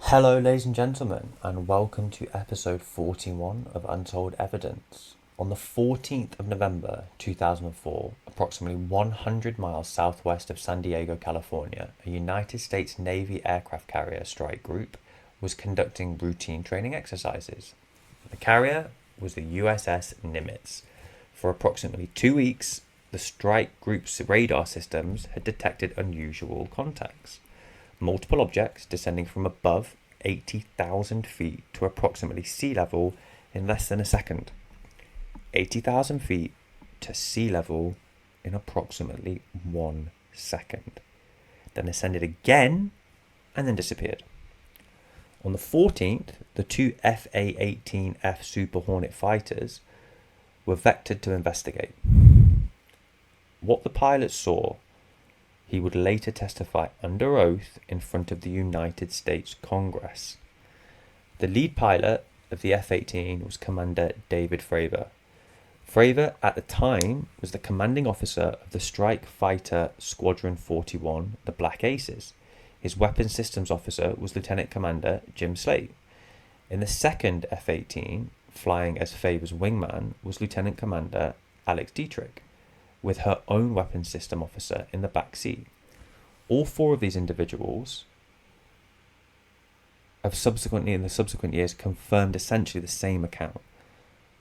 Hello, ladies and gentlemen, and welcome to episode 41 of Untold Evidence. On the 14th of November 2004, approximately 100 miles southwest of San Diego, California, a United States Navy aircraft carrier strike group was conducting routine training exercises. The carrier was the USS Nimitz. For approximately 2 weeks, the strike group's radar systems had detected unusual contacts. Multiple objects descending from above 80,000 feet to approximately sea level in less than a second. 80,000 feet to sea level in approximately 1 second. Then ascended again and then disappeared. On the 14th, the two FA-18F Super Hornet fighters were vectored to investigate. What the pilots saw, he would later testify under oath in front of the United States Congress. The lead pilot of the F-18 was Commander David Fravor. Fravor, at the time, was the commanding officer of the Strike Fighter Squadron 41, the Black Aces. His weapons systems officer was Lieutenant Commander Jim Slate. In the second F-18, flying as Favor's wingman, was Lieutenant Commander Alex Dietrich, with her own weapons system officer in the back seat. All four of these individuals have subsequently, in the subsequent years, confirmed essentially the same account.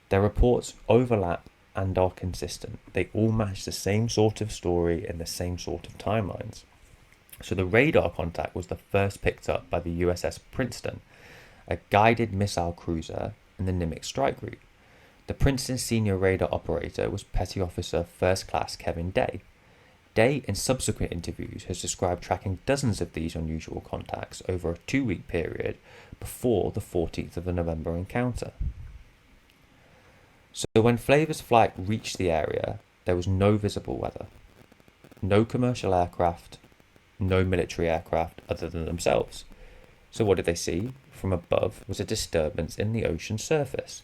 Their reports overlap and are consistent. They all match the same sort of story and the same sort of timelines. So the radar contact was the first picked up by the USS Princeton, a guided missile cruiser in the Nimitz strike group. The Princeton senior radar operator was Petty Officer First Class Kevin Day. Day, in subsequent interviews, has described tracking dozens of these unusual contacts over a 2-week period before the 14th of the November encounter. So when Favor's flight reached the area, there was no visible weather, no commercial aircraft, no military aircraft other than themselves. So what did they see? From above was a disturbance in the ocean surface,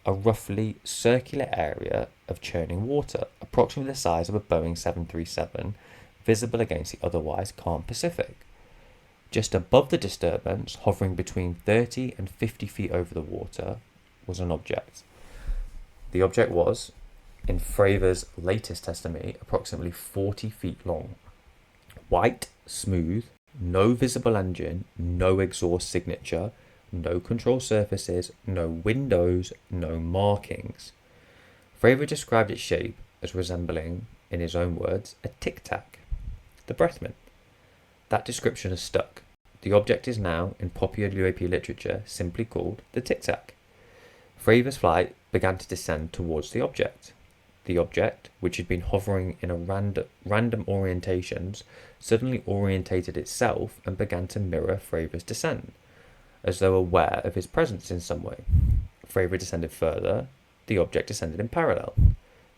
a roughly circular area of churning water, approximately the size of a Boeing 737, visible against the otherwise calm Pacific. Just above the disturbance, hovering between 30 and 50 feet over the water, was an object. The object was, in Fravor's latest testimony, approximately 40 feet long. White, smooth, no visible engine, no exhaust signature, no control surfaces, no windows, no markings. Fravor described its shape as resembling, in his own words, a Tic Tac, the breath mint. That description has stuck. The object is now, in popular UAP literature, simply called the Tic Tac. Fravor's flight began to descend towards the object. The object, which had been hovering in a random orientations, suddenly orientated itself and began to mirror Fravor's descent, as though aware of his presence in some way. Fravor descended further. The object descended in parallel.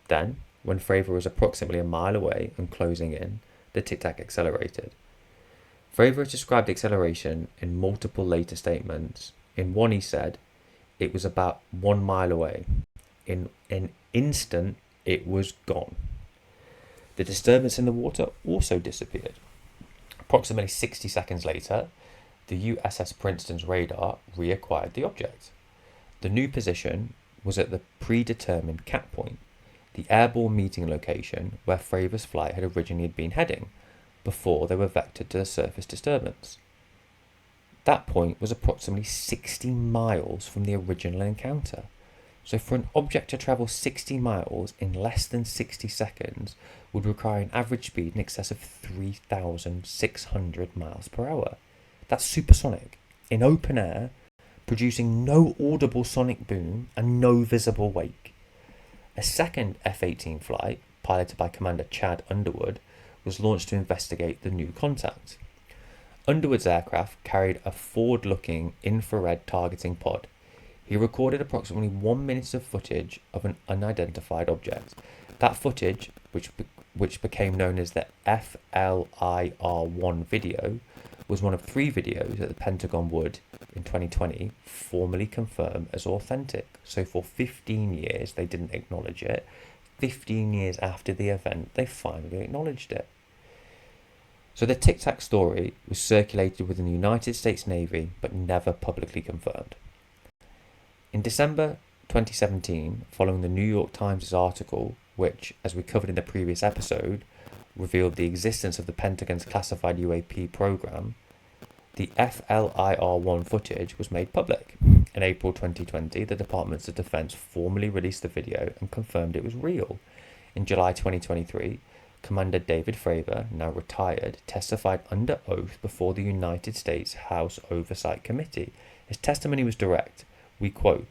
Then, when Fravor was approximately a mile away and closing in, the Tic Tac accelerated. Fravor has described the acceleration in multiple later statements. In one, he said, it was about 1 mile away. In an instant, it was gone. The disturbance in the water also disappeared. Approximately 60 seconds later, the USS Princeton's radar reacquired the object. The new position was at the predetermined cap point, the airborne meeting location where Fravor's flight had originally been heading, before they were vectored to the surface disturbance. That point was approximately 60 miles from the original encounter. So for an object to travel 60 miles in less than 60 seconds would require an average speed in excess of 3,600 miles per hour. That's supersonic, in open air, producing no audible sonic boom and no visible wake. A second F-18 flight, piloted by Commander Chad Underwood, was launched to investigate the new contact. Underwood's aircraft carried a forward-looking infrared targeting pod. He recorded approximately 1 minute of footage of an unidentified object. That footage, which became known as the FLIR-1 video, was one of 3 videos that the Pentagon would, in 2020, formally confirm as authentic. So for 15 years, they didn't acknowledge it. 15 years after the event, they finally acknowledged it. So the Tic Tac story was circulated within the United States Navy but never publicly confirmed. In December 2017, following the New York Times' article, which, as we covered in the previous episode, revealed the existence of the Pentagon's classified UAP program, the FLIR-1 footage was made public. In April 2020, the Department of Defense formally released the video and confirmed it was real. In July 2023, Commander David Fravor, now retired, testified under oath before the United States House Oversight Committee. His testimony was direct. We quote,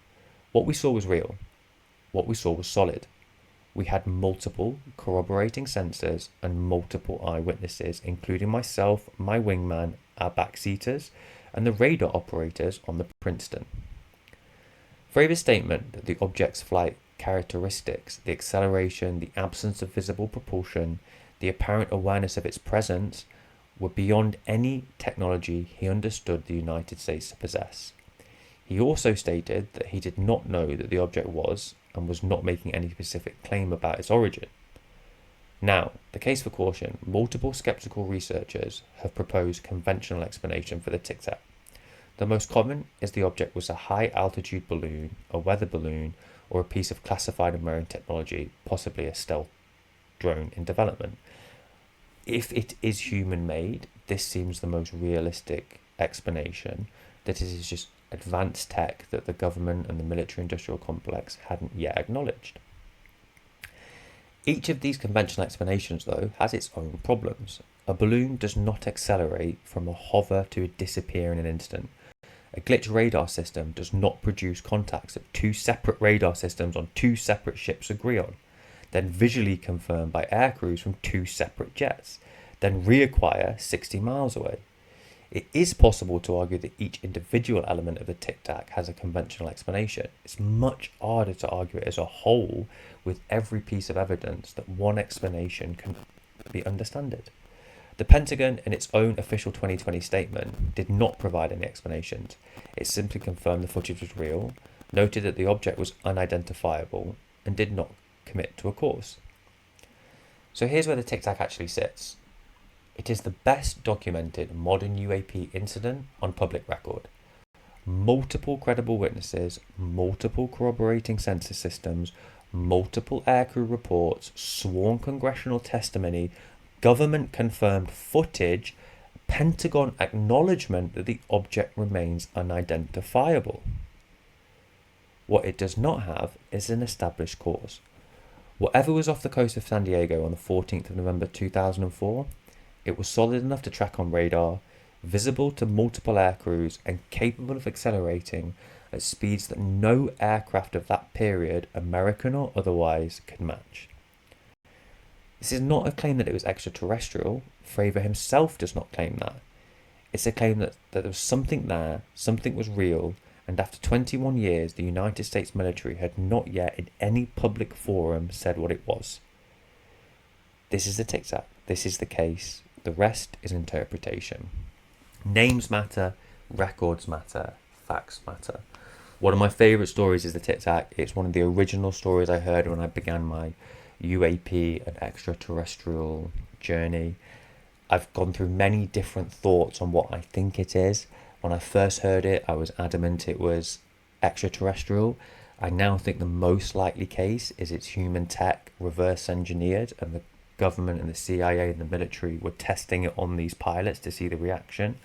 "What we saw was real. What we saw was solid. We had multiple corroborating sensors and multiple eyewitnesses, including myself, my wingman, our backseaters, and the radar operators on the Princeton." Fravor's statement that the object's flight characteristics, the acceleration, the absence of visible propulsion, the apparent awareness of its presence, were beyond any technology he understood the United States to possess. He also stated that he did not know that the object was, and was not making any specific claim about its origin. Now, the case for caution, multiple skeptical researchers have proposed conventional explanation for the Tic Tac. The most common is the object was a high-altitude balloon, a weather balloon, or a piece of classified American technology, possibly a stealth drone in development. If it is human-made, this seems the most realistic explanation, that it is just advanced tech that the government and the military-industrial complex hadn't yet acknowledged. Each of these conventional explanations, though, has its own problems. A balloon does not accelerate from a hover to a disappear in an instant. A glitch radar system does not produce contacts that two separate radar systems on two separate ships agree on, then visually confirmed by aircrews from two separate jets, then reacquire 60 miles away. It is possible to argue that each individual element of the Tic Tac has a conventional explanation. It's much harder to argue it as a whole with every piece of evidence that one explanation can be understood. The Pentagon, in its own official 2020 statement, did not provide any explanations. It simply confirmed the footage was real, noted that the object was unidentifiable, and did not commit to a course. So here's where the Tic Tac actually sits. It is the best documented modern UAP incident on public record. Multiple credible witnesses, multiple corroborating sensor systems, multiple aircrew reports, sworn congressional testimony, government-confirmed footage, Pentagon acknowledgement that the object remains unidentifiable. What it does not have is an established cause. Whatever was off the coast of San Diego on the 14th of November 2004, it was solid enough to track on radar, visible to multiple aircrews, and capable of accelerating at speeds that no aircraft of that period, American or otherwise, could match. This is not a claim that it was extraterrestrial. Fravor himself does not claim that. It's a claim that there was something there, something was real, and after 21 years, the United States military had not yet in any public forum said what it was. This is the Tic Tac. This is the case. The rest is interpretation. Names matter, records matter, facts matter. One of my favourite stories is the Tic Tac. It's one of the original stories I heard when I began my UAP and extraterrestrial journey. I've gone through many different thoughts on what I think it is. When I first heard it, I was adamant it was extraterrestrial. I now think the most likely case is it's human tech reverse engineered, and the government and the CIA and the military were testing it on these pilots to see the reaction.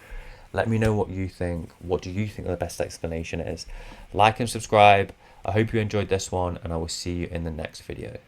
Let me know what you think. What do you think the best explanation is? Like and subscribe. I hope you enjoyed this one, and I will see you in the next video.